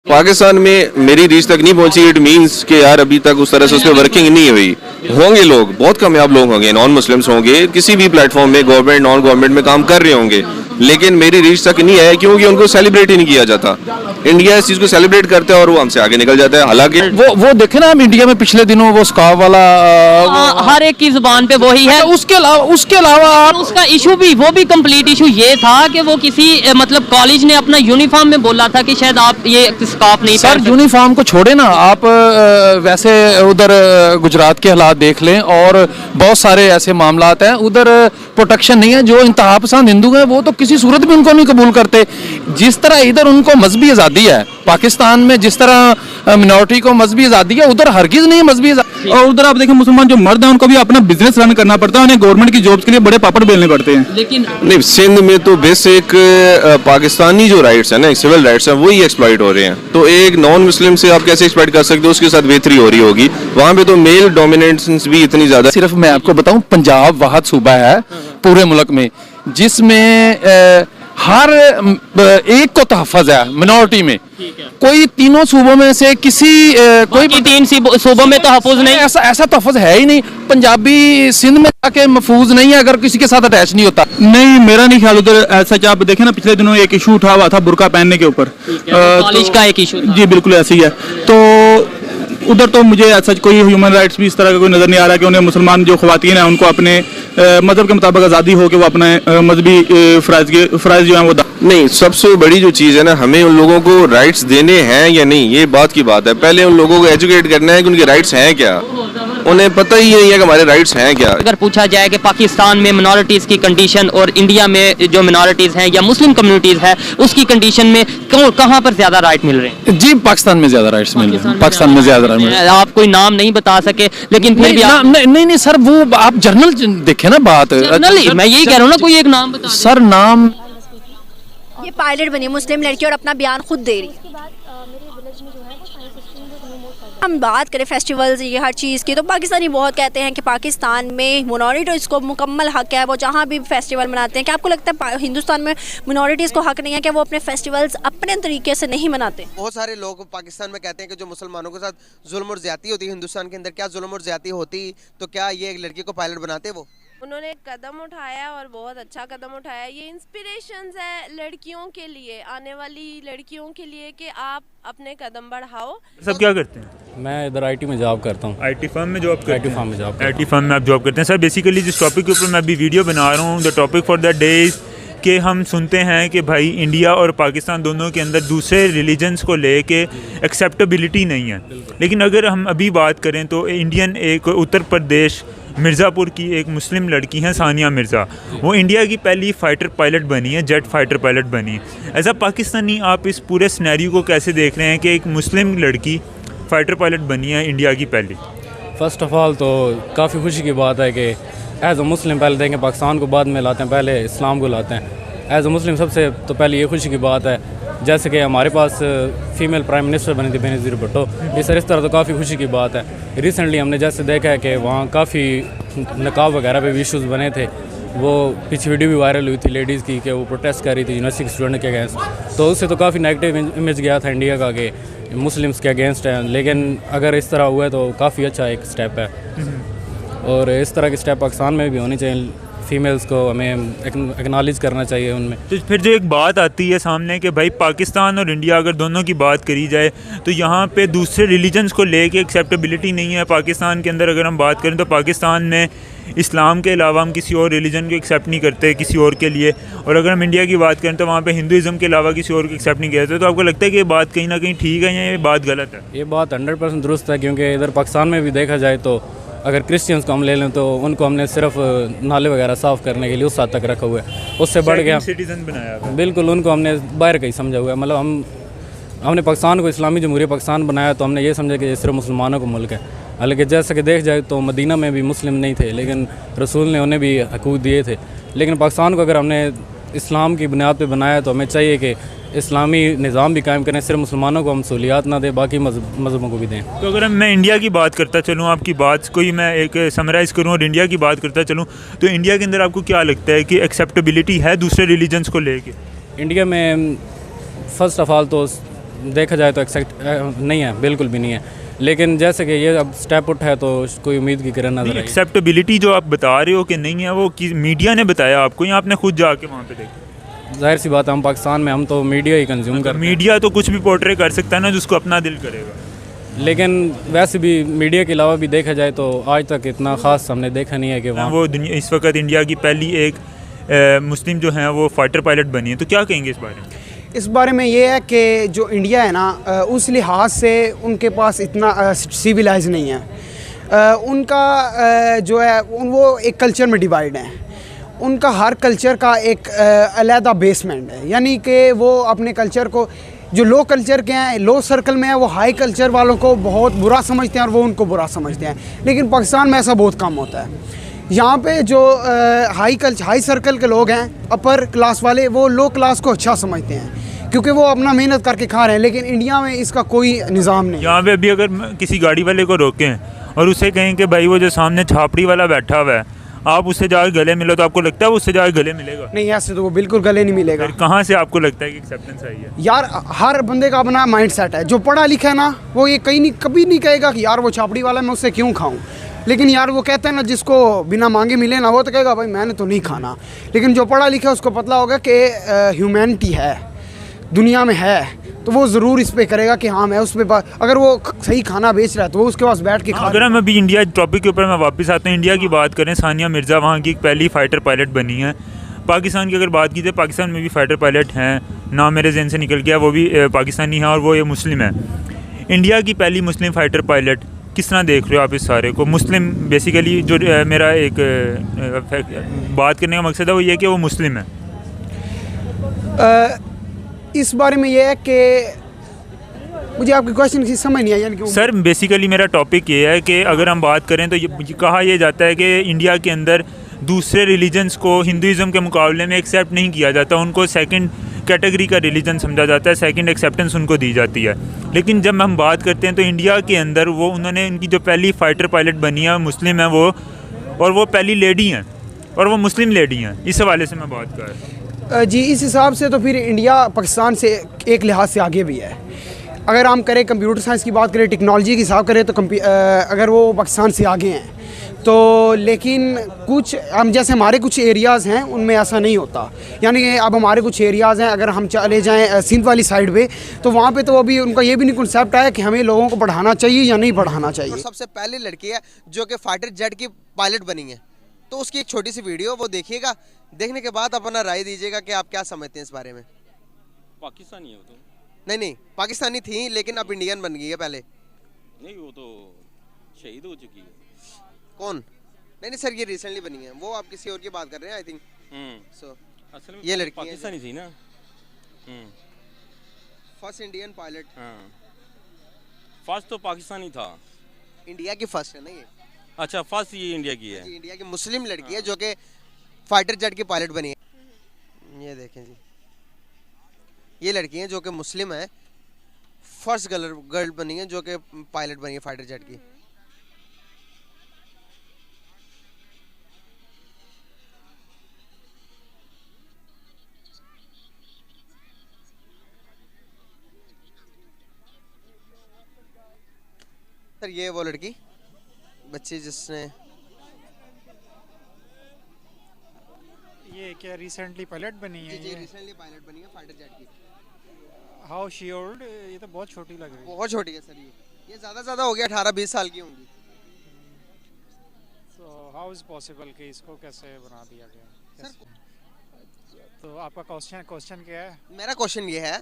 पाकिस्तान में मेरी रीच तक नहीं पहुंची। इट मींस कि यार अभी तक उस तरह से उस पर वर्किंग नहीं हुई। होंगे लोग, बहुत कामयाब लोग होंगे, नॉन मुस्लिम्स होंगे, किसी भी प्लेटफॉर्म में गवर्नमेंट नॉन गवर्नमेंट में काम कर रहे होंगे, लेकिन मेरी रीच तक नहीं है क्योंकि उनको सेलिब्रेट ही नहीं किया जाता। इंडिया इस चीज को सेलिब्रेट करते हैं और वो हमसे आगे निकल जाता है। हालांकि वो देखे ना, हम इंडिया में पिछले दिनों वो स्कार्फ वाला हर एक की जुबान पे वही है। उसके अलावा आप उसका इशू भी, वो भी कंप्लीट इशू ये था कि वो किसी मतलब कॉलेज ने अपना यूनिफॉर्म में बोला था कि शायद आप ये स्कार्फ नहीं सर यूनिफॉर्म को छोड़े ना आप, वैसे उधर गुजरात के हालात देख लें और बहुत सारे ऐसे मामलात हैं उधर प्रोटेक्शन नहीं है। जो इंतहा पसंद हिंदू हैं वो तो किसी सूरत में उनको नहीं कबूल करते। जिस तरह इधर उनको मजहबी आज़ादी है, पाकिस्तान में जिस तरह मिनॉरिटी को मजहबी आज़ादी है, उधर हरगिज नहीं है मजहबी आज़ादी। और उधर आप देखें मुसलमान जो मर्द हैं उनको भी अपना बिजनेस रन करना पड़ता है, उन्हें गवर्नमेंट की जॉब्स के लिए बड़े पापड़ बेलने पड़ते हैं। लेकिन नहीं, सिंध में तो बेसिक पाकिस्तानी जो राइट्स है ना, सिविल राइट्स है, वही एक्सप्लॉइट हो रहे हैं। तो एक नॉन मुस्लिम से आप कैसे एक्सपेक्ट कर सकते हो उसके साथ बेहतरी हो रही होगी? वहाँ पे तो मेल डोमिनेंस भी इतनी ज्यादा। सिर्फ मैं आपको बताऊं, पंजाब वाहद सूबा है पूरे मुल्क में जिसमें हर एक को तहफ़्फ़ुज़ है मिनॉरिटी में। कोई तीनों सूबों में से किसी कोई तीन सूबों में तहफ़्फ़ुज़ नहीं, ऐसा तहफ़्फ़ुज़ है ही नहीं। पंजाबी सिंध में जाके महफूज नहीं है अगर किसी के साथ अटैच नहीं होता। नहीं, मेरा नहीं ख्याल उधर सच। आप देखें ना, पिछले दिनों एक इशू उठा हुआ था बुर्का पहनने के ऊपर, कॉलेज का एक इशू। जी बिल्कुल ऐसे ही है। तो उधर तो मुझे सच कोई ह्यूमन राइट्स भी इस तरह का कोई नज़र नहीं आ रहा कि उन्हें मुसलमान जो ख़वातीन हैं उनको अपने मज़हब के मुताबिक आज़ादी हो कि वो अपने मजहबी फ़राइज़ जो हैं वो नहीं, सबसे बड़ी जो चीज़ है ना, हमें उन लोगों को राइट्स देने हैं या नहीं, ये बात की बात है। पहले उन लोगों को एजुकेट करना है कि उनके राइट्स हैं क्या। उन्हें पता ही नहीं है कि हमारे राइट्स हैं क्या। अगर पूछा जाए कि पाकिस्तान में मिनॉरिटीज़ की कंडीशन और इंडिया में जो मिनॉरिटीज़ हैं या मुस्लिम कम्युनिटीज़ है उसकी कंडीशन में कहाँ पर ज़्यादा राइट मिल रहे हैं? जी, पाकिस्तान में ज़्यादा राइट्स मिल रहे हैं। पाकिस्तान में ज़्यादा राइट मिल रहे हैं। आप कोई नाम नहीं बता सके, लेकिन फिर भी नहीं सर, वो आप जर्नल देखे ना बात। मैं यही कह रहा हूँ ना, कोई एक नाम बता सर। नाम ये पायलट बनी मुस्लिम लड़की और अपना बयान खुद दे रही है। हम बात करें फेस्टिवल्स, ये हर चीज़ की, तो पाकिस्तानी बहुत कहते हैं कि पाकिस्तान में मिनॉरिटीज़ को मुकम्मल हक है, वो जहाँ भी फेस्टिवल मनाते हैं। क्या आपको लगता है हिंदुस्तान में मिनॉरिटीज़ को हक नहीं है कि वो अपने फेस्टिवल्स अपने तरीके से नहीं मनाते? बहुत सारे लोग पाकिस्तान में कहते हैं कि जो मुसलमानों के साथ जुल्म और ज़्यादती होती है हिंदुस्तान के अंदर, क्या जुल्म और ज़्यादती होती तो क्या ये एक लड़की को पायलट बनाते? वो उन्होंने कदम उठाया और बहुत अच्छा कदम उठाया। ये इंस्पिरेशंस है लड़कियों के लिए, आने वाली लड़कियों के लिए कि आप अपने कदम बढ़ाओ। सब क्या करते हैं? मैं इधर आईटी में जॉब करता हूँ। आईटी फर्म में जॉब करते हैं? आईटी फर्म में जॉब। आईटी फर्म में आप जॉब करते हैं। सर बेसिकली जिस टॉपिक के ऊपर मैं अभी वीडियो बना रहा हूँ, the topic for the day is कि हम सुनते हैं कि भाई इंडिया और पाकिस्तान दोनों के अंदर दूसरे रिलीजन्स को लेके एक्सेप्टेबिलिटी नहीं है। लेकिन अगर हम अभी बात करें तो इंडियन, एक उत्तर प्रदेश मिर्ज़ापुर की एक मुस्लिम लड़की हैं सानिया मिर्ज़ा, वो इंडिया की पहली फ़ाइटर पायलट बनी है, जेट फाइटर पायलट बनी है। एज अ पाकिस्तानी आप इस पूरे सिनेरियो को कैसे देख रहे हैं कि एक मुस्लिम लड़की फ़ाइटर पायलट बनी है इंडिया की पहली? फ़र्स्ट ऑफ़ ऑल तो काफ़ी खुशी की बात है कि एज़ अ मुस्लिम पहले देखें, पाकिस्तान को बाद में लाते हैं, पहले इस्लाम को लाते हैं। एज़ अ मुस्लिम सबसे तो पहले ये खुशी की बात है, जैसे कि हमारे पास फ़ीमेल प्राइम मिनिस्टर बनी थी बेनज़ीर भुट्टो। इस तरह तो काफ़ी खुशी की बात है। रिसेंटली हमने जैसे देखा है कि वहाँ काफ़ी नकाब वगैरह पे भी इशूज़ बने थे। वो पीछे वीडियो भी वायरल हुई थी लेडीज़ की कि वो प्रोटेस्ट कर रही थी यूनिवर्सिटी के स्टूडेंट के अगेंस्ट, तो उससे तो काफ़ी नेगेटिव इमेज गया था इंडिया का कि मुस्लिम्स के अगेंस्ट हैं। लेकिन अगर इस तरह हुआ है तो काफ़ी अच्छा एक स्टेप है, और इस तरह के स्टेप पाकिस्तान में भी होने चाहिए। फीमेल्स को हमें एक्नॉलेज करना चाहिए उनमें। तो फिर जो एक बात आती है सामने कि भाई पाकिस्तान और इंडिया अगर दोनों की बात करी जाए तो यहाँ पे दूसरे रिलीजन्स को लेके एक्सेप्टेबिलिटी नहीं है। पाकिस्तान के अंदर अगर हम बात करें तो पाकिस्तान में इस्लाम के अलावा हम किसी और रिलीजन को एक्सेप्ट नहीं करते किसी और के लिए, और अगर हम इंडिया की बात करें तो वहाँ पे हिंदुज़म के अलावा किसी और को एक्सेप्ट नहीं किया जाता। तो आपको लगता है कि ये बात कहीं ना कहीं ठीक है या ये बात गलत है? ये बात 100% दुरुस्त है, क्योंकि इधर पाकिस्तान में भी देखा जाए तो अगर क्रिश्चियंस को हम ले लें तो उनको हमने सिर्फ नाले वगैरह साफ़ करने के लिए उस हद तक रखा हुआ है, उससे बढ़ गया सिटीजन बनाया। बिल्कुल, उनको हमने बाहर का ही समझा हुआ है। मतलब हमने पाकिस्तान को इस्लामी जमहूरियत पाकिस्तान बनाया तो हमने ये समझा कि ये सिर्फ मुसलमानों का मुल्क है। हालांकि जैसा कि देख जाए तो मदीना में भी मुस्लिम नहीं थे, लेकिन रसूल ने उन्हें भी हकूक़ दिए थे। लेकिन पाकिस्तान को अगर हमने इस्लाम की बुनियाद पर बनाया तो हमें चाहिए कि इस्लामी निज़ाम भी कायम करें, सिर्फ मुसलमानों को हम सहूलियात ना दें, बाकी मज़हबों को भी दें। तो अगर मैं इंडिया की बात करता चलूँ, आपकी बात को ही मैं एक समराइज़ करूँ और इंडिया की बात करता चलूँ, तो इंडिया के अंदर आपको क्या लगता है कि एक्सेप्टेबिलिटी है दूसरे रिलीजन्स को लेके? इंडिया में फ़र्स्ट ऑफ़ ऑल तो देखा जाए तो एक्सेप्ट नहीं है, बिल्कुल भी नहीं है। लेकिन जैसे कि ये अब स्टेप उठा है तो कोई उम्मीद की किरण नजर आई। एक्सेप्टेबिलिटी जो आप बता रहे हो कि नहीं है, वो मीडिया ने बताया आपको या आपने खुद जाके वहाँ पे देखा? जाहिर सी बात है, हम पाकिस्तान में हम तो मीडिया ही कंज्यूम करते हैं। मीडिया तो कुछ भी पोर्ट्रे कर सकता है ना, जिसको अपना दिल करेगा। लेकिन वैसे भी मीडिया के अलावा भी देखा जाए तो आज तक इतना ख़ास हमने देखा नहीं है कि वहाँ वो दुनिया इस वक्त इंडिया की पहली एक मुस्लिम जो हैं वो फाइटर पायलट बनी है, तो क्या कहेंगे इस बारे में? इस बारे में ये है कि जो इंडिया है ना, उस लिहाज से उनके पास इतना सिविलाइज नहीं है। उनका जो है वो एक कल्चर में डिवाइड है। उनका हर कल्चर का एक अलहदा बेसमेंट है, यानी कि वो अपने कल्चर को, जो लो कल्चर के हैं, लो सर्कल में है, वो हाई कल्चर वालों को बहुत बुरा समझते हैं और वो उनको बुरा समझते हैं। लेकिन पाकिस्तान में ऐसा बहुत कम होता है। यहाँ पे जो हाई सर्कल के लोग हैं, अपर क्लास वाले, वो लो क्लास को अच्छा समझते हैं क्योंकि वो अपना मेहनत करके खा रहे हैं। लेकिन इंडिया में इसका कोई निज़ाम नहीं। यहाँ पे अभी अगर किसी गाड़ी वाले को रोकें और उसे कहें कि भाई वो जो सामने छापड़ी वाला बैठा हुआ है, आप उससे जाकर गले मिलो, तो आपको लगता है वो उससे जाकर गले मिलेगा? नहीं, ऐसे तो वो बिल्कुल गले नहीं मिलेगा। कहाँ से आपको लगता है कि एक्सेप्टेंस आई है? यार हर बंदे का अपना माइंड सेट है। जो पढ़ा लिखा है ना, वो ये कभी नहीं कहेगा कि यार वो छापड़ी वाला मैं उससे क्यों खाऊं। लेकिन यार वो कहते हैं ना, जिसको बिना मांगे मिले ना, वो तो कहेगा भाई मैंने तो नहीं खाना। लेकिन जो पढ़ा लिखा है उसको पता होगा कि ह्यूमैनिटी है, दुनिया में है, तो वो ज़रूर इस पे करेगा कि हाँ मैं उस पर, अगर वो सही खाना बेच रहा है तो वो उसके पास बैठ के खा। अगर हम अभी इंडिया टॉपिक के ऊपर मैं वापस आता हूँ, इंडिया की बात करें, सानिया मिर्ज़ा वहाँ की पहली फ़ाइटर पायलट बनी है। पाकिस्तान की अगर बात की जाए, पाकिस्तान में भी फ़ाइटर पायलट हैं, नाम मेरे जहन से निकल गया, वो भी पाकिस्तानी हैं और वो ये मुस्लिम है। इंडिया की पहली मुस्लिम फ़ाइटर पायलट किस तरह देख रहे हो आप इस सारे को? मुस्लिम बेसिकली जो मेरा एक बात करने का मकसद है वो ये कि वो मुस्लिम है। इस बारे में ये है कि मुझे आपके क्वेश्चन की समझ नहीं आई। यानी कि सर बेसिकली मेरा टॉपिक ये है कि अगर हम बात करें तो ये कहा यह जाता है कि इंडिया के अंदर दूसरे रिलीजन्स को हिंदुज़म के मुकाबले में एक्सेप्ट नहीं किया जाता, उनको सेकंड कैटेगरी का रिलीजन समझा जाता है, सेकंड एक्सेप्टेंस उनको दी जाती है। लेकिन जब हम बात करते हैं तो इंडिया के अंदर वो उन्होंने उनकी जो पहली फ़ाइटर पायलट बनी है मुस्लिम है वो, और वो पहली लेडी हैं और वो मुस्लिम लेडी हैं। इस हवाले से मैं बात कर रहा हूँ। जी, इस हिसाब से तो फिर इंडिया पाकिस्तान से एक लिहाज से आगे भी है। अगर हम करें कंप्यूटर साइंस की बात करें, टेक्नोलॉजी की हिसाब करें तो अगर वो पाकिस्तान से आगे हैं तो, लेकिन कुछ हम जैसे हमारे कुछ एरियाज़ हैं उनमें ऐसा नहीं होता। यानी कि अब हमारे कुछ एरियाज़ हैं, अगर हम चले जाएं सिंध वाली साइड पे, तो वहाँ पे तो अभी उनका ये भी नहीं कॉन्सेप्ट आया कि हमें लोगों को पढ़ाना चाहिए या नहीं पढ़ाना चाहिए। सबसे पहली लड़की है जो कि फाइटर जेट की पायलट बनी है, तो उसकी एक छोटी सी वीडियो वो देखिएगा, देखने के बाद अपना राय दीजिएगा कि आप क्या समझते हैं इस बारे में। पाकिस्तानी है वो तो? नहीं, पाकिस्तानी थी लेकिन अब इंडियन बन गई है। पहले नहीं, वो तो शहीद हो चुकी है। कौन? नहीं सर, ये रिसेंटली बनी है। वो आप किसी और की बात कर रहे हैं आई थिंक। सो असल में ये लड़की पाकिस्तानी थी ना। First Indian pilot. फर्स्ट तो पाकिस्तानी था, इंडिया की फर्स्ट है ना ये। अच्छा, फर्स्ट ये इंडिया की है। इंडिया की मुस्लिम लड़की है जो कि फाइटर जेट की पायलट बनी है। ये देखें जी, ये लड़की है जो कि मुस्लिम है, फर्स्ट गर्ल बनी है जो कि पायलट बनी है फाइटर जेट की। सर ये वो लड़की बच्ची जिसने ये क्या रिसेंटली पायलट बनी है? जी रिसेंटली पायलट बनी है फाइटर जेट की। How she old? ये तो बहुत छोटी लग रही है। बहुत छोटी है सर, ये ज़्यादा हो गया, 18-20 साल की होंगी। सो हाउ इज़ पॉसिबल कि इसको कैसे बना दिया गया? तो आपका क्वेश्चन क्या है? मेरा क्वेश्चन ये है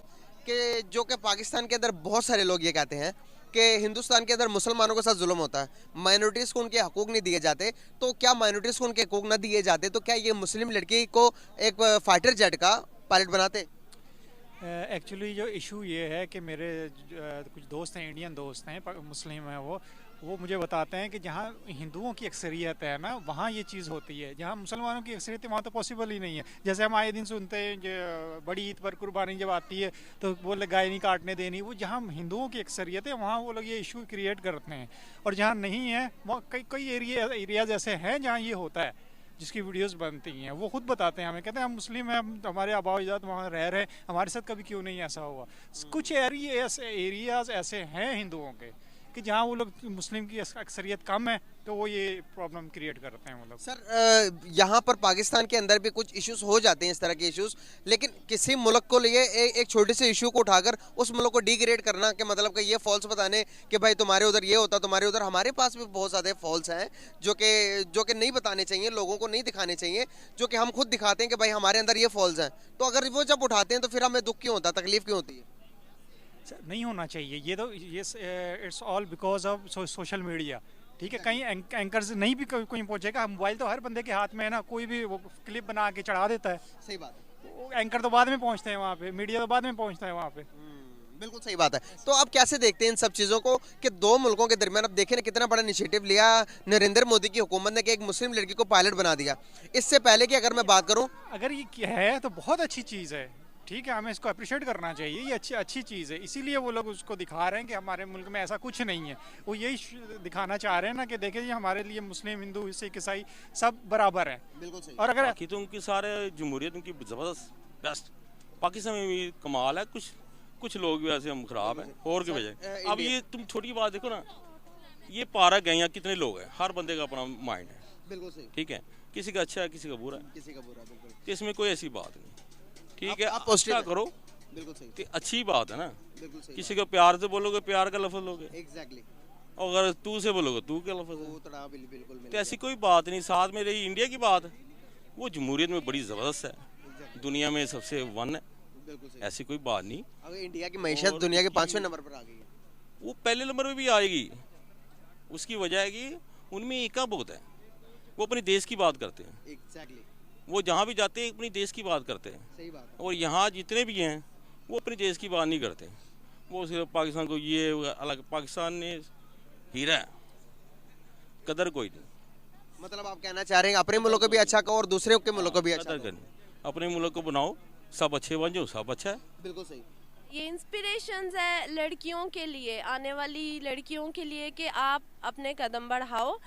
कि जो कि पाकिस्तान के अंदर बहुत सारे लोग ये कहते हैं कि हिंदुस्तान के अंदर मुसलमानों के साथ जुल्म होता है, माइनॉरिटीज़ को उनके हकूक नहीं दिए जाते, तो क्या माइनॉरिटीज़ को उनके हकूक ना दिए जाते तो क्या ये मुस्लिम लड़की को एक फाइटर जेट का पायलट बनाते? एक्चुअली जो इशू ये है कि मेरे कुछ दोस्त हैं, इंडियन दोस्त हैं, मुस्लिम हैं, वो मुझे बताते हैं कि जहाँ हिंदुओं की अक्सरियत है ना, वहाँ ये चीज़ होती है। जहाँ मुसलमानों की अक्सरियत है वहाँ तो पॉसिबल ही नहीं है। जैसे हम आए दिन सुनते हैं जो बड़ी ईद पर कुर्बानी जब आती है तो वो लोग गाय नहीं काटने देनी, वो जहाँ हिंदुओं की अक्सरियत है वहाँ वो लोग ये इशू क्रिएट करते हैं। और जहाँ नहीं है वहाँ कई एरियाज ऐसे हैं जहाँ ये होता है, जिसकी वीडियोस बनती हैं, वो खुद बताते हैं हमें, कहते हैं हम मुस्लिम हैं, हमारे आबा अजदाद वहाँ रह रहे हैं, हमारे साथ कभी क्यों नहीं ऐसा हुआ। कुछ एरियाज ऐसे हैं हिंदुओं के कि जहाँ वो लोग मुस्लिम की अक्सरियत कम है, तो वो ये प्रॉब्लम क्रिएट करते हैं वो लोग। सर यहाँ पर पाकिस्तान के अंदर भी कुछ इश्यूज हो जाते हैं, इस तरह के इश्यूज, लेकिन किसी मुल्क को लिए एक छोटे से इशू को उठाकर उस मुल्क को डिग्रेड करना के मतलब कि ये फॉल्स बताने कि भाई तुम्हारे उधर ये होता, तुम्हारे उधर, हमारे पास भी बहुत ज़्यादा फॉल्स हैं जो कि नहीं बताने चाहिए, लोगों को नहीं दिखाने चाहिए, जो कि हम खुद दिखाते हैं कि भाई हमारे अंदर ये फॉल्स हैं। तो अगर वो जब उठाते हैं तो फिर हमें दुख क्यों होता, तकलीफ क्यों होती है? नहीं होना चाहिए ये तो, ये it's all because of social media. ठीक है, कहीं एंकर्स नहीं भी कोई पहुंचेगा, मोबाइल तो हर बंदे के हाथ में है ना, कोई भी वो क्लिप बना के चढ़ा देता है। सही बात है। एंकर तो बाद में पहुंचते हैं वहाँ पे, मीडिया तो बाद में पहुंचता है वहाँ पे। बिल्कुल सही बात है। तो आप कैसे देखते हैं इन सब चीज़ों को कि दो मुल्कों के दरमियान, अब देखें ना कितना बड़ा इनिशिएटिव लिया नरेंद्र मोदी की हुकूमत ने कि एक मुस्लिम लड़की को पायलट बना दिया। इससे पहले की अगर मैं बात करूँ, अगर ये है तो बहुत अच्छी चीज़ है, ठीक है, हमें इसको अप्रिशिएट करना चाहिए, ये अच्छी चीज़ है। इसीलिए वो लोग उसको दिखा रहे हैं कि हमारे मुल्क में ऐसा कुछ नहीं है। वो यही दिखाना चाह रहे हैं ना कि देखिए ये हमारे लिए मुस्लिम, हिंदू, सिख, ईसाई सब बराबर हैं। बिल्कुल सही। और अगर बाकी तो उनकी सारे जमहूरियत उनकी ज़बरदस्त बेस्ट, पाकिस्तान में भी कमाल है, कुछ लोग भी ऐसे हम खराब हैं और की वजह। अब ये तुम छोटी बात देखो ना, ये पार्क है, यहाँ कितने लोग हैं, हर बंदे का अपना माइंड है। बिल्कुल सही। ठीक है, किसी का अच्छा है, किसी का बुरा है, किसी का बुरा, बिल्कुल। तो इसमें कोई ऐसी बात नहीं। ठीक है, आप अच्छा करो, बिल्कुल सही, तो अच्छी बात है ना। बिल्कुल सही। किसी को प्यार से बोलोगे, प्यार का लफ्ज लोगे, एग्जैक्टली। और अगर तू से बोलोगे, तू का लफ्ज है। बिल्कुल। तो ऐसी कोई बात नहीं। साथ में रही इंडिया की बात, वो जमहूरियत में बड़ी ज़बरदस्त है, दुनिया में सबसे वन है, ऐसी कोई बात नहीं। अब इंडिया की मैशत दुनिया के 5वें नंबर पर आ गई है, वो पहले नंबर पे भी आएगी। उसकी वजह है कि उनमें एका बहुत है, वो अपने देश की बात करते हैं। एग्जैक्टली। वो जहाँ भी जाते हैं अपनी देश की बात करते हैं। सही बात। और यहाँ जितने भी हैं वो अपने देश की बात नहीं करते, वो सिर्फ पाकिस्तान को ये अलग, पाकिस्तान ने हीरा है, कदर कोई नहीं। मतलब आप कहना चाह रहे हैं अपने मुल्क को भी अच्छा करो और दूसरे के मुल्क को भी अच्छा कदर करनी, अपने मुल्क को बनाओ, सब अच्छे बन जाओ, सब अच्छा है। बिल्कुल सही। ये इंस्पिरेशंस है लड़कियों के लिए, आने वाली लड़कियों के लिए कि आप अपने कदम बढ़ाओ।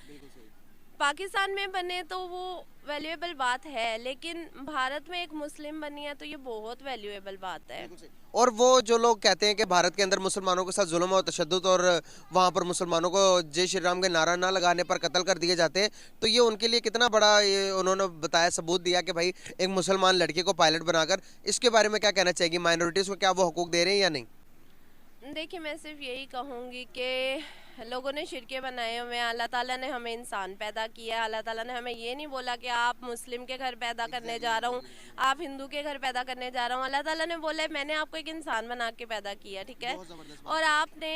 पाकिस्तान में बने तो वो वैल्यूएबल बात है, लेकिन भारत में एक मुस्लिम बनी है तो ये बहुत वैल्यूएबल बात है। और वो जो लोग कहते हैं कि भारत के अंदर मुसलमानों के साथ जुल्म और तशद्दुद और वहाँ पर मुसलमानों को जय श्री राम के नारा ना लगाने पर कत्ल कर दिए जाते हैं, तो ये उनके लिए कितना बड़ा ये उन्होंने बताया, सबूत दिया कि भाई एक मुसलमान लड़की को पायलट बनाकर, इसके बारे में क्या कहना चाहिए? माइनॉरिटीज़ को क्या वो हकूक दे रहे हैं या नहीं? देखिए, मैं सिर्फ यही कहूँगी कि लोगों ने शिरके बनाए हुए हैं। अल्लाह ताला ने हमें इंसान पैदा किया है। अल्लाह ताला ने हमें ये नहीं बोला कि आप मुस्लिम के घर पैदा करने जा रहा हूँ, आप हिंदू के घर पैदा करने जा रहा हूँ। अल्लाह ताला ने बोला मैंने आपको एक इंसान बना के पैदा किया, ठीक है, और आपने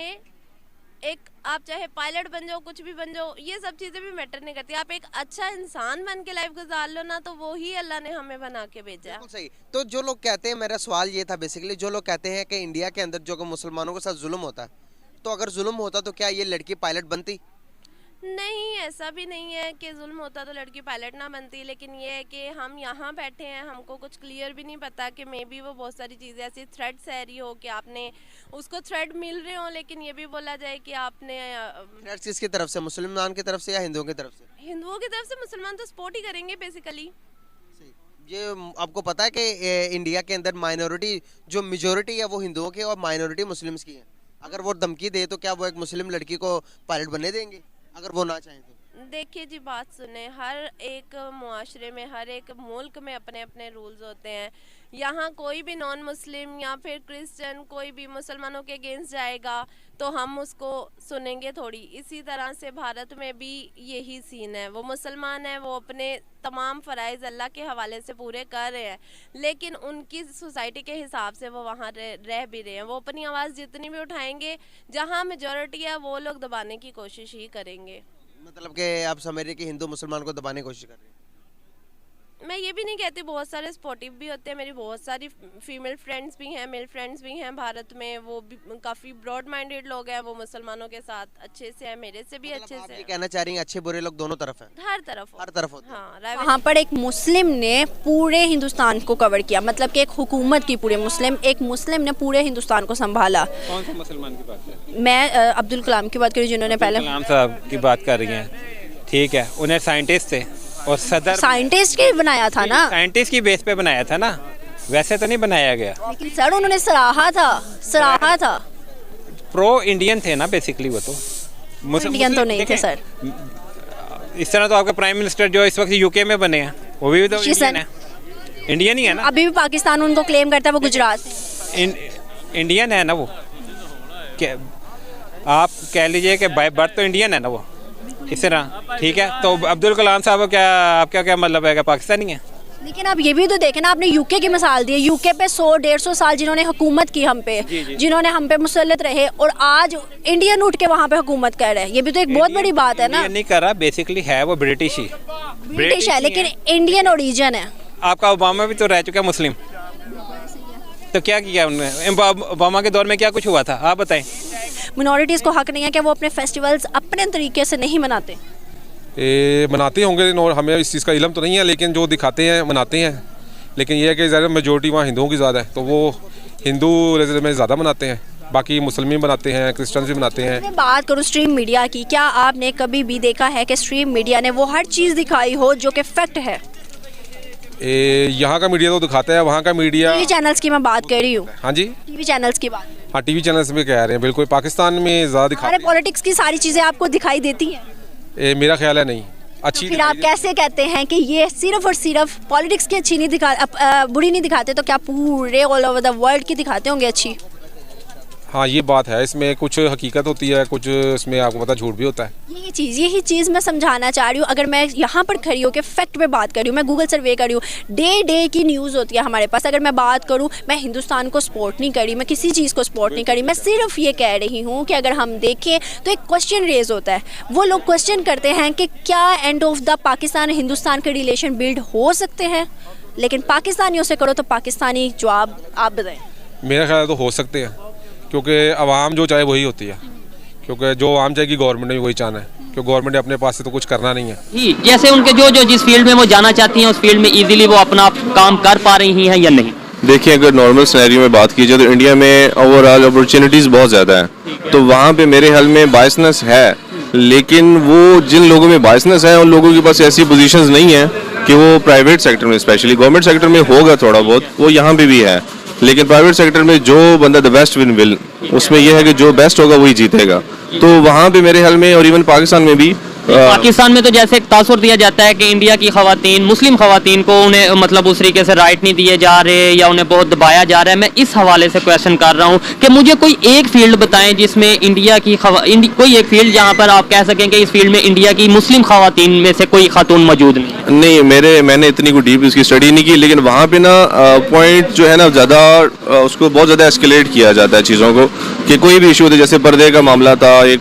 एक, आप चाहे पायलट बन जाओ, कुछ भी बन जाओ, ये सब चीज़ें भी मैटर नहीं करती। आप एक अच्छा इंसान बन के लाइफ गुजार लो ना, तो वो ही अल्लाह ने हमें बना के भेजा है। सही। तो जो लोग कहते हैं, मेरा सवाल ये था बेसिकली, जो लोग कहते हैं कि इंडिया के अंदर जो कि मुसलमानों के साथ जुल्म होता है, तो अगर जुल्म होता तो क्या ये लड़की पायलट बनती? नहीं, ऐसा भी नहीं है कि जुल्म होता तो लड़की पायलट ना बनती, लेकिन ये है कि हम यहाँ बैठे हैं, हमको कुछ क्लियर भी नहीं पता कि मे बी वो बहुत सारी चीज़ें ऐसी थ्रेड्स रह रही हो कि आपने उसको थ्रेड मिल रहे हो, लेकिन ये भी बोला जाए कि आपने थ्रेड्स किसकी तरफ से, मुसलमान की तरफ से या हिंदुओं की तरफ से? हिंदुओं की तरफ से। मुसलमान तो सपोर्ट ही करेंगे बेसिकली। ये आपको पता है कि इंडिया के अंदर माइनॉरिटी, जो मेजोरिटी है वो हिंदुओं की और माइनॉरिटी मुस्लिम्स की है। अगर वो धमकी दे तो क्या वो एक मुस्लिम लड़की को पायलट बनने देंगे अगर वो ना चाहें तो? देखिए जी, बात सुने, हर एक मुआशरे में, हर एक मुल्क में अपने अपने रूल्स होते हैं। यहाँ कोई भी नॉन मुस्लिम या फिर क्रिश्चियन कोई भी मुसलमानों के अगेंस्ट जाएगा तो हम उसको सुनेंगे थोड़ी। इसी तरह से भारत में भी यही सीन है। वो मुसलमान है, वो अपने तमाम फ़राइज़ अल्लाह के हवाले से पूरे कर रहे हैं, लेकिन उनकी सोसाइटी के हिसाब से वो वहाँ रह भी रहे हैं। वो अपनी आवाज़ जितनी भी उठाएंगे, जहाँ मेजॉरिटी है वो लोग दबाने की कोशिश ही करेंगे। मतलब कि आप समझ रहे कि हिंदू मुसलमान को दबाने की कोशिश कर रहे हैं? मैं ये भी नहीं कहती, बहुत सारे सपोर्टिव भी होते हैं। मेरी बहुत सारी फीमेल फ्रेंड्स भी हैं, मेल फ्रेंड्स भी हैं भारत में, वो भी काफ़ी ब्रॉड माइंडेड लोग हैं, वो मुसलमानों के साथ अच्छे से हैं, मेरे से भी अच्छे से। ये कहना चाह रही हैं अच्छे बुरे लोग दोनों तरफ हैं? हर तरफ होते हैं। हाँ। वहाँ पर एक मुस्लिम ने पूरे हिंदुस्तान को कवर किया, मतलब कि एक हुकूमत की पूरे एक मुस्लिम ने पूरे हिंदुस्तान को संभाला। कौन सा मुसलमान की बात है? मैं अब्दुल कलाम की बात करी, जिन्होंने पहले कलाम साहब की बात कर रही हैं। ठीक है, उन्हें साइंटिस्ट थे, और सदर साइंटिस्ट के बनाया था ना, साइंटिस्ट की बेस पे बनाया था ना, वैसे तो नहीं बनाया गया। लेकिन सर उन्होंने सराहा था। प्रो इंडियन थे ना बेसिकली वो तो। इंडियन तो नहीं थे सर। इस तरह तो आपका प्राइम मिनिस्टर जो इस वक्त यूके में बने हैं वो भी तो इंडियन है, इंडियन ही है ना। अभी भी पाकिस्तान उनको क्लेम करता है, वो गुजरात इंडियन है ना वो। आप कह लीजिए कि बाय बर्थ तो इंडियन है ना वो, इस तरह ठीक है। तो अब्दुल कलाम साहब क्या आपका क्या मतलब है, पाकिस्तानी है? लेकिन आप ये भी तो देखें ना, आपने यूके की मिसाल दी है। यूके पे 100-150 साल जिन्होंने हुकूमत की हम पे, जिन्होंने हम पे मुसल्लत रहे, और आज इंडियन उठ के वहाँ पे हुकूमत कर रहे हैं। ये भी तो एक बहुत बड़ी बात है ना। नहीं कर रहा, बेसिकली है वो ब्रिटिश ही, ब्रिटिश है लेकिन इंडियन ओरिजिन है। आपका ओबामा भी तो रह चुका है मुस्लिम, तो क्या किया उन्होंने? ओबामा के दौर में क्या कुछ हुआ था, आप बताएं। मिनॉरिटीज़ को हक नहीं है कि वो अपने फेस्टिवल्स अपने तरीके से नहीं मनाते? मनाते होंगे, और हमें इस चीज़ का इल्म तो नहीं है, लेकिन जो दिखाते हैं मनाते हैं। लेकिन ये है कि ज़्यादा मेजोरिटी वहाँ हिंदुओं की ज़्यादा है, तो वो हिंदू में ज़्यादा मनाते हैं। बाकी मुसलमान बनाते हैं, क्रिश्चियन भी बनाते हैं। मैं बात करूँ स्ट्रीम मीडिया की, क्या आपने कभी भी देखा है कि स्ट्रीम मीडिया ने वो हर चीज़ दिखाई हो जो कि फैक्ट है? यहाँ का मीडिया तो दिखाता है, वहाँ का मीडिया टीवी चैनल्स की मैं बात कर रही हूँ। हाँ जी, टीवी चैनल्स की बात। हाँ, टीवी चैनल्स में कह रहे हैं, बिल्कुल। पाकिस्तान में ज़्यादा दिखा, पॉलिटिक्स की सारी चीज़ें आपको दिखाई देती हैं? मेरा ख्याल है नहीं अच्छी। तो फिर आप कैसे कहते हैं कि ये सिर्फ और सिर्फ पॉलिटिक्स की अच्छी नहीं बुरी नहीं दिखाते, तो क्या पूरे ऑल ओवर द वर्ल्ड की दिखाते होंगे अच्छी? हाँ, ये बात है, इसमें कुछ हकीकत होती है, कुछ इसमें आपको पता झूठ भी होता है। यही चीज़ मैं समझाना चाह रही हूँ। अगर मैं यहाँ पर खड़ी होकर फैक्ट पे बात कर रही हूँ, मैं गूगल सर्वे कर रही हूँ, डे की न्यूज़ होती है हमारे पास। अगर मैं बात करूँ, मैं हिंदुस्तान को सपोर्ट नहीं कर रही, मैं किसी चीज़ को सपोर्ट नहीं कर रही, मैं सिर्फ ये कह रही हूँ कि अगर हम देखें तो एक क्वेश्चन रेज होता है। वो लोग क्वेश्चन करते हैं कि क्या end of the Pakistan Hindustan के रिलेशन बिल्ड हो सकते हैं? लेकिन पाकिस्तानियों से करो तो पाकिस्तानी जवाब आप बताएं। मेरा ख्याल तो हो सकते हैं, क्योंकि आवाम जो चाहे वही होती है, क्योंकि जो आवाम चाहेगी गवर्नमेंट ने भी वही चाहना है, क्योंकि गवर्नमेंट ने अपने पास से तो कुछ करना नहीं है। जैसे उनके जो जिस फील्ड में वो जाना चाहती हैं उस फील्ड में इजीली वो अपना काम कर पा रही हैं या नहीं? देखिए, अगर नॉर्मल सिनेरियो में बात की जाए तो इंडिया में ओवरऑल अपॉर्चुनिटीज़ बहुत ज़्यादा है, तो वहाँ पे मेरे ख्याल में बायसनेस है। लेकिन वो जिन लोगों में बायसनेस है उन लोगों के पास ऐसी पोजीशंस नहीं है कि वो प्राइवेट सेक्टर में, स्पेशली गवर्नमेंट सेक्टर में होगा थोड़ा बहुत, वो यहाँ पे भी है। लेकिन प्राइवेट सेक्टर में जो बंदा द बेस्ट विल, उसमें यह है कि जो बेस्ट होगा वही जीतेगा। तो वहाँ पे मेरे ख्याल में, और इवन पाकिस्तान में भी, पाकिस्तान में तो जैसे एक तासुर दिया जाता है कि इंडिया की खवातीन, मुस्लिम खवातीन को उन्हें मतलब उस तरीके से राइट नहीं दिए जा रहे या उन्हें बहुत दबाया जा रहा है। मैं इस हवाले से क्वेश्चन कर रहा हूँ कि मुझे कोई एक फील्ड बताएं जिसमें इंडिया की कोई एक फील्ड जहाँ पर आप कह सकें कि इस फील्ड में इंडिया की मुस्लिम खवातीन में से कोई खातून मौजूद नहीं। मैंने इतनी कोई डीप इसकी स्टडी नहीं की, लेकिन वहाँ पे ना पॉइंट जो है ना ज़्यादा उसको बहुत ज़्यादा एस्केलेट किया जाता है चीज़ों को, कि कोई भी इशू होता है, जैसे पर्दे का मामला था, एक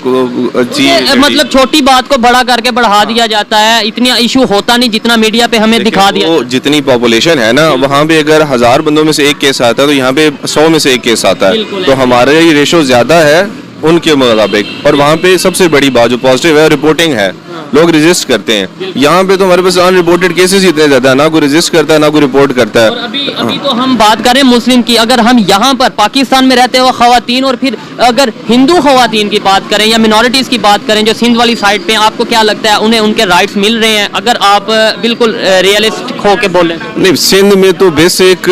चीज मतलब छोटी बात को बड़ा करके बढ़ा दिया जाता है। इतना इशू होता नहीं जितना मीडिया पे हमें दिखा दिया। जितनी पॉपुलेशन है ना, वहाँ पे अगर 1000 बंदों में से एक केस आता है तो यहाँ पे 100 में से एक केस आता है, तो हमारा ये रेशो ज्यादा है उनके मुताबिक। और वहाँ पे सबसे बड़ी बात जो पॉजिटिव है, रिपोर्टिंग है। लोग रजिस्ट करते हैं। यहाँ पे तो हमारे पास अनरिपोर्टेड केसेस ही इतने ज्यादा है, ना कोई रजिस्ट करता है ना कोई रिपोर्ट करता है। और अभी तो हम बात करें मुस्लिम की, अगर हम यहाँ पर पाकिस्तान में रहते हुए खवातीन और फिर अगर हिंदू खवातीन की बात करें या मिनॉरिटीज की बात करें जो सिंध वाली साइड पे, आपको क्या लगता है उन्हें उनके राइट्स मिल रहे हैं? अगर आप बिल्कुल रियलिस्टिक होके बोलें। नहीं, सिंध में तो बेसिक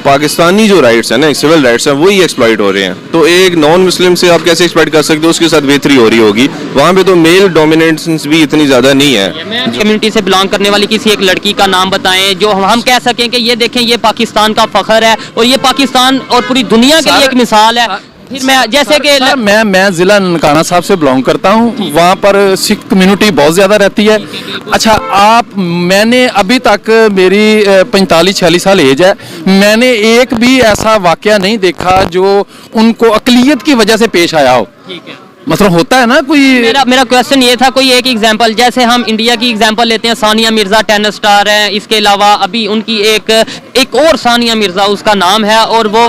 पाकिस्तानी जो राइट्स है ना, सिविल राइट्स है, वही एक्सप्लॉइट हो रहे हैं। तो एक नॉन मुस्लिम से आप कैसे एक्सप्लॉइट कर सकते हो? उसके साथ बेहतरी हो रही होगी। वहाँ पे तो मेल डोमिनेंस भी इतनी ज्यादा नहीं है। कम्युनिटी से बिलोंग करने वाली किसी एक लड़की का नाम बताएं जो हम कह सकें कि ये देखें, ये पाकिस्तान का फख्र है और ये पाकिस्तान और पूरी दुनिया के लिए एक मिसाल है। फिर मैं जैसे कि मैं जिला ननकाना साहब से बिलोंग करता हूँ, वहाँ पर सिख कम्युनिटी बहुत ज़्यादा रहती है। अच्छा, मैंने अभी तक, मेरी 45-46 साल एज है, मैंने एक भी ऐसा वाकया नहीं देखा जो उनको अकलियत की वजह से पेश आया हो। ठीक है, मतलब होता है ना कोई। मेरा क्वेश्चन ये था, कोई एक एग्जांपल, जैसे हम इंडिया की एग्जांपल लेते हैं, सानिया मिर्जा टेनिस स्टार है, इसके अलावा अभी उनकी एक और सानिया मिर्जा उसका नाम है और वो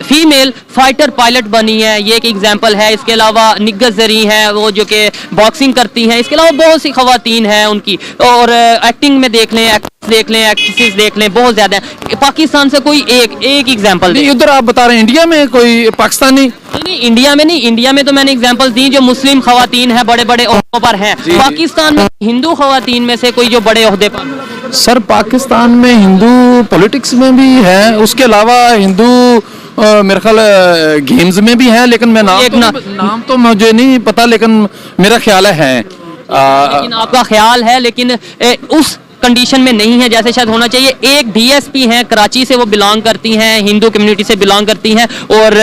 फीमेल फाइटर पायलट बनी है, ये एक एग्जांपल है। इसके अलावा निग्गत जरी हैं वो जो कि बॉक्सिंग करती हैं। इसके अलावा बहुत सी खवातीन हैं उनकी, और एक्टिंग में देख लें, एक्ट्रेसेस देख लें, बहुत ज्यादा है। पाकिस्तान से कोई एक एग्जांपल उधर आप बता रहे हैं इंडिया में कोई पाकिस्तानी नहीं, इंडिया में नहीं, इंडिया में तो मैंने एग्जांपल दी जो मुस्लिम खवातीन है बड़े बड़े ओहदों पर हैं। पाकिस्तान में हिंदू खवातीन में से कोई जो बड़े ओहदे पर? सर पाकिस्तान में हिंदू पॉलिटिक्स में भी है, उसके अलावा हिंदू मेरे ख्याल गेम्स में भी है, लेकिन मैं नाम तो मुझे नहीं पता, लेकिन मेरा ख्याल है। लेकिन आपका ख्याल है, लेकिन उस कंडीशन में नहीं है जैसे शायद होना चाहिए। एक डीएसपी हैं कराची से, वो बिलोंग करती हैं, हिंदू कम्युनिटी से बिलोंग करती हैं, और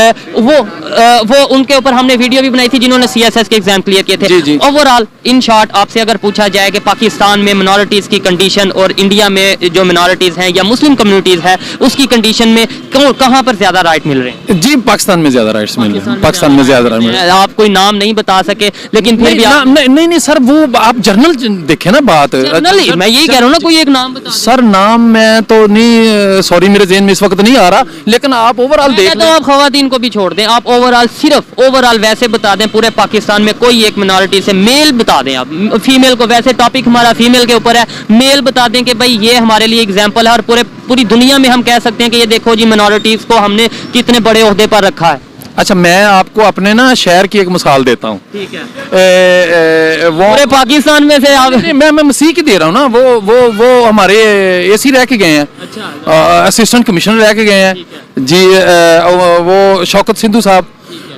वो उनके ऊपर हमने वीडियो भी बनाई थी जिन्होंने सीएसएस के एग्जाम क्लियर किए थे। ओवरऑल इन शॉर्ट आपसे अगर पूछा जाए कि पाकिस्तान में मिनॉरिटीज की कंडीशन और इंडिया में जो मिनॉरिटीज हैं या मुस्लिम कम्युनिटीज है उसकी कंडीशन में कहाँ पर ज्यादा राइट मिल रहे हैं? जी पाकिस्तान में ज्यादा राइट्स मिल रहे हैं, पाकिस्तान में ज्यादा राइट मिल रहे हैं। आप कोई नाम नहीं बता सके, लेकिन फिर भी नहीं सर, वो आप जर्नल देखे ना बात, मैं यही कह रहा हूँ ना, कोई एक नाम बता सर। नाम मैं तो नहीं, सॉरी मेरे ज़हन में इस वक्त नहीं आ रहा, लेकिन आप ओवरऑल देख तो आप खवातीन को भी छोड़ दें, आप ओवरऑल सिर्फ ओवरऑल वैसे बता दें पूरे पाकिस्तान में कोई एक मिनॉरिटी से मेल बता दें। आप फीमेल को, वैसे टॉपिक हमारा फीमेल के ऊपर है, मेल बता दें कि भाई ये हमारे लिए एग्जाम्पल है और पूरी दुनिया में हम कह सकते हैं कि ये देखो जी मिनॉरिटीज को हमने कितने बड़े ओहदे पर रखा है। अच्छा मैं आपको अपने ना शहर की एक मिसाल देता हूँ। ठीक है। वो पूरे पाकिस्तान में से आप मैं मसीह की दे रहा हूँ ना, वो हमारे एसी रह के गए हैं। अच्छा। असिस्टेंट कमिश्नर रह के गए हैं जी। वो शौकत सिद्धू साहब,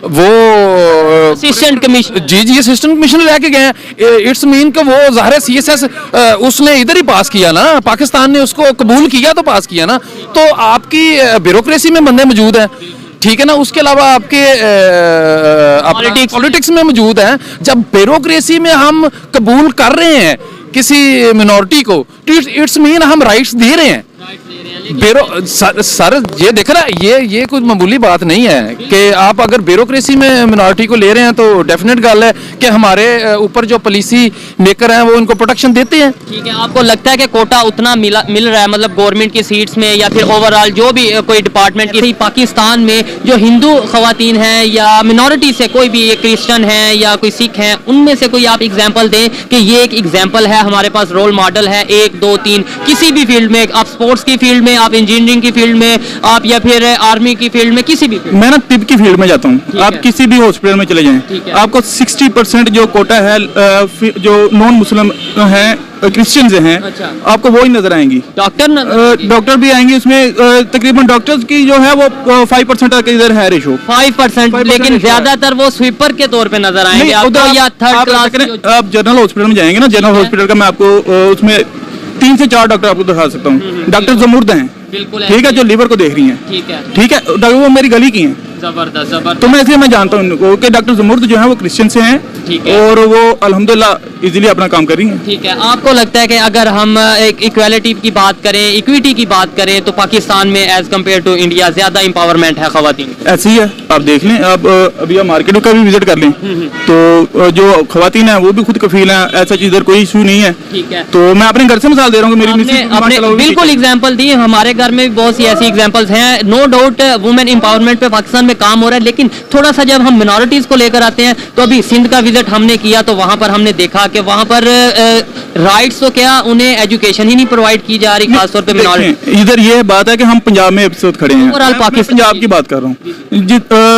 वो असिस्टेंट कमिश्नर, जी असिस्टेंट कमिश्नर रह के गए हैं। इट्स मीन कि वो ज़ाहिर है सीएसएस उसने इधर ही पास किया ना, पाकिस्तान ने उसको कबूल किया तो पास किया ना, तो आपकी ब्यूरोक्रेसी में बंदे मौजूद हैं, ठीक है ना। उसके अलावा आपके पॉलिटिक्स में मौजूद हैं। जब ब्यूरोक्रेसी में हम कबूल कर रहे हैं किसी मिनॉरिटी को, इट्स मीन हम राइट्स दे रहे हैं। सर ये देख रहा है, ये कुछ मामूली बात नहीं है कि आप अगर ब्यूरोक्रेसी में मिनॉरिटी को ले रहे हैं तो डेफिनेट गल है कि हमारे ऊपर जो पॉलिसी मेकर हैं वो इनको प्रोटेक्शन देते हैं। ठीक है, आपको लगता है कि कोटा उतना मिल रहा है, मतलब गवर्नमेंट की सीट्स में या फिर ओवरऑल जो भी कोई डिपार्टमेंट की? पाकिस्तान में जो हिंदू खवातीन हैं या मिनॉरिटी से कोई भी क्रिश्चियन है या कोई सिख हैं, उनमें से कोई आप एग्जाम्पल दें कि ये एक एग्जाम्पल है, हमारे पास रोल मॉडल है 1 2 3 किसी भी फील्ड में, आप स्पोर्ट्स की फील्ड में, आप इंजीनियरिंग की फील्ड में, आप या फिर आर्मी की फील्ड में, किसी भी मैं ना तिब की फील्ड में जाता हूँ। आप किसी भी हॉस्पिटल में चले जाएं, आपको 60% जो कोटा है जो नॉन मुस्लिम हैं, क्रिश्चियंस हैं, अच्छा। आपको वो ही नजर आएंगी। डॉक्टर भी आएंगे उसमें, तकरीबन डॉक्टर्स की जो है वो 5% तक इधर है रेशो, 5%, लेकिन ज्यादातर वो स्वीपर के तौर पे नजर आएंगे आपको, या थर्ड क्लास। आप जनरल हॉस्पिटल में जाएंगे ना, जनरल हॉस्पिटल का मैं आपको उसमें 3 से 4 डॉक्टर आपको दिखा सकता हूँ। डॉक्टर जमुर्द हैं, ठीक है, जो लीवर को देख रही हैं, ठीक है, डॉक्टर वो मेरी गली की हैं। जबरदस्त। तो मैं इसलिए मैं जानता हूँ उनको कि डॉक्टर जमुर्द जो है वो क्रिश्चियन से हैं, और वो अल्हम्दुलिल्लाह इजीली अपना काम कर रही हैं। ठीक है, आपको लगता है कि अगर हम एक इक्वालिटी की बात करें, इक्विटी की बात करें, तो पाकिस्तान में एज कम्पेयर टू इंडिया ज्यादा एम्पावरमेंट है खवातीन? ऐसी है, आप देख लें, आप अभी आप मार्केट का भी विजिट कर लें तो जो खवातीन है वो भी खुद कफील हैं, ऐसा चीज इधर कोई इशू नहीं है। ठीक है, तो मैं अपने घर से मिसाल दे रहा हूँ, मेरी बिल्कुल एग्जाम्पल दी, हमारे घर में भी बहुत सी ऐसी एग्जाम्पल्स हैं। नो डाउट वुमेन एम्पावरमेंट पे पाकिस्तान में काम हो रहा है, लेकिन थोड़ा सा जब हम मिनॉरिटीज को लेकर आते हैं, तो अभी सिंध का विजिट हमने किया तो वहां पर हमने देखा कि वहां पर राइट्स तो क्या, उन्हें एजुकेशन ही नहीं प्रोवाइड की जा रही, खासतौर पे मिनॉरिटी। इधर ये बात है कि हम पंजाब में इस वक्त खड़े हैं, पाकिस्तान पंजाब की बात कर रहा हूँ,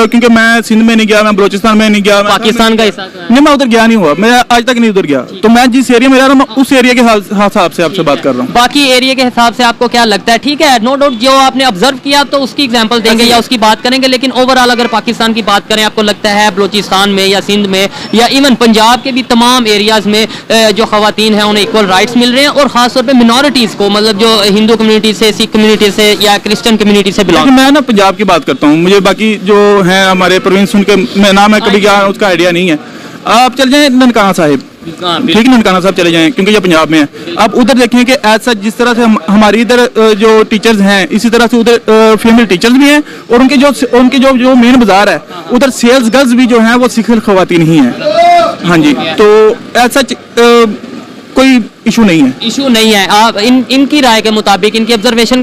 क्योंकि मैं सिंध में नहीं गया, मैं बलोचिस्तान में नहीं गया, पाकिस्तान का हिस्सा नहीं, मैं उधर गया नहीं हुआ, मैं आज तक नहीं उधर गया, तो मैं जिस एरिया में रह रहा हूँ उस एरिया के हिसाब से आपसे बात कर रहा हूँ। बाकी एरिया के हिसाब से आपको क्या लगता है? ठीक है, नो डाउट जो आपने ऑब्जर्व किया तो उसकी एग्जांपल देंगे या उसकी बात करेंगे, लेकिन ओवरऑल अगर पाकिस्तान की बात करें, आपको लगता है बलोचिस्तान में या सिंध में या इवन पंजाब के भी तमाम एरियाज में जो खवातीन हैं उन्हें इक्वल राइट्स मिल रहे हैं, और खासतौर पे मिनॉरिटीज को, मतलब जो हिंदू कम्युनिटी से, सिख कम्युनिटी से या क्रिश्चियन कम्युनिटी से बिलोंग? मैं ना पंजाब की बात करता हूँ, मुझे बाकी जो है हमारे प्रोविंस उनके मैं नाम है कभी क्या उसका आइडिया नहीं है। आप चल जाएं ननकाना साहिब, ठीक है, ननकाना साहब चले जाएं, क्योंकि ये पंजाब में है। आप उधर देखें कि ऐसा जिस तरह से हमारी इधर जो टीचर्स हैं, इसी तरह से उधर फीमेल टीचर्स भी हैं, और उनके जो मेन बाजार है उधर सेल्स गर्ल्स भी जो हैं वो सिख खवातीन ही हैं। हाँ जी, तो ऐसा कोई इशू नहीं है। इशू नहीं है। आप इनकी राय के मुताबिक, इनकी ऑब्जर्वेशन